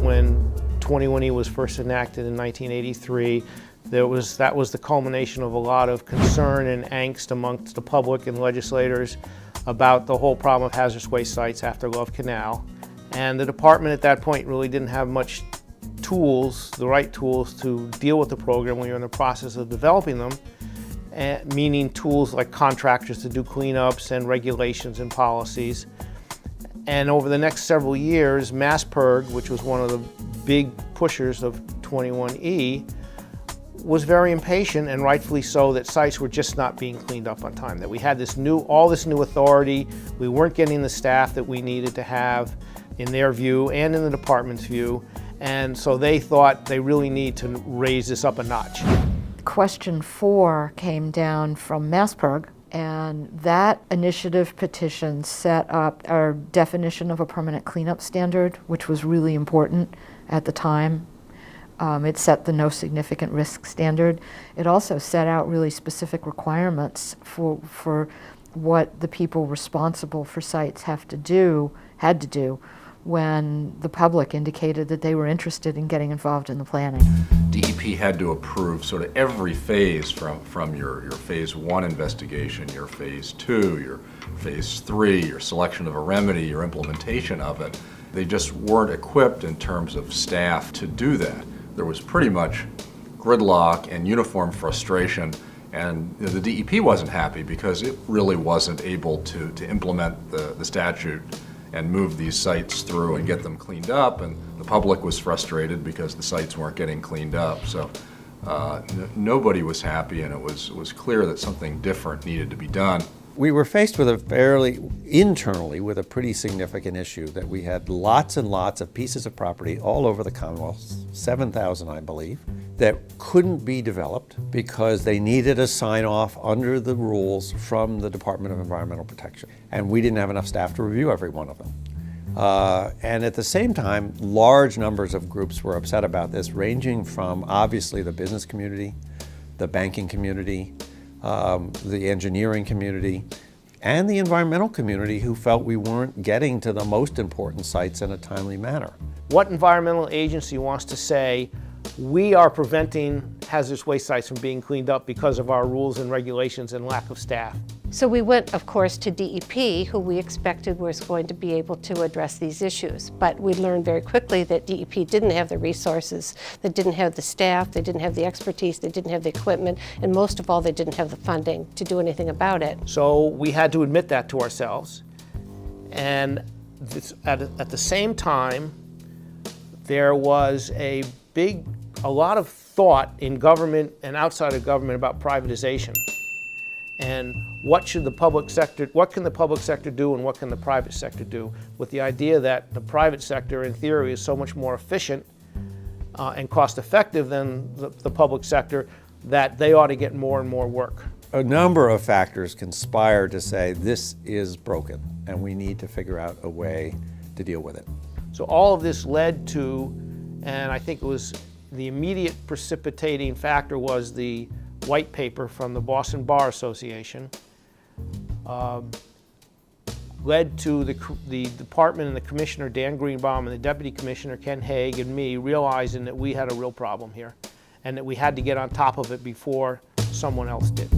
When 21E was first enacted in 1983, that was the culmination of a lot of concern and angst amongst the public and legislators about the whole problem of hazardous waste sites after Love Canal. And the department at that point really didn't have much tools, the right tools to deal with the program when you're in the process of developing them, meaning tools like contractors to do cleanups and regulations and policies. And over the next several years, MassPIRG, which was one of the big pushers of 21E, was very impatient, and rightfully so, that sites were just not being cleaned up on time, that we had all this new authority, we weren't getting the staff that we needed to have in their view and in the department's view, and so they thought they really need to raise this up a notch. Question 4 came down from MassPIRG, and that initiative petition set up our definition of a permanent cleanup standard, which was really important at the time. It set the no significant risk standard. It also set out really specific requirements for what the people responsible for sites had to do when the public indicated that they were interested in getting involved in the planning. DEP had to approve sort of every phase from your phase 1 investigation, your phase 2, your phase 3, your selection of a remedy, your implementation of it. They just weren't equipped in terms of staff to do that. There was pretty much gridlock and uniform frustration, and the DEP wasn't happy because it really wasn't able to implement the statute and move these sites through and get them cleaned up, and the public was frustrated because the sites weren't getting cleaned up. So nobody was happy, and it was clear that something different needed to be done. We were faced with internally with a pretty significant issue, that we had lots and lots of pieces of property all over the Commonwealth, 7,000 I believe, that couldn't be developed because they needed a sign-off under the rules from the Department of Environmental Protection. And we didn't have enough staff to review every one of them. And at the same time, large numbers of groups were upset about this, ranging from obviously the business community, the banking community, the engineering community, and the environmental community, who felt we weren't getting to the most important sites in a timely manner. What environmental agency wants to say, we are preventing hazardous waste sites from being cleaned up because of our rules and regulations and lack of staff? So we went, of course, to DEP, who we expected was going to be able to address these issues. But we learned very quickly that DEP didn't have the resources, they didn't have the staff, they didn't have the expertise, they didn't have the equipment, and most of all, they didn't have the funding to do anything about it. So we had to admit that to ourselves. And at the same time, there was a lot of thought in government and outside of government about privatization. And what can the public sector do and what can the private sector do, with the idea that the private sector in theory is so much more efficient and cost effective than the public sector, that they ought to get more and more work. A number of factors conspire to say this is broken and we need to figure out a way to deal with it. So all of this led to, and I think it was the immediate precipitating factor, was the white paper from the Boston Bar Association, led to the department and the commissioner, Dan Greenbaum, and the deputy commissioner, Ken Haig, and me realizing that we had a real problem here and that we had to get on top of it before someone else did.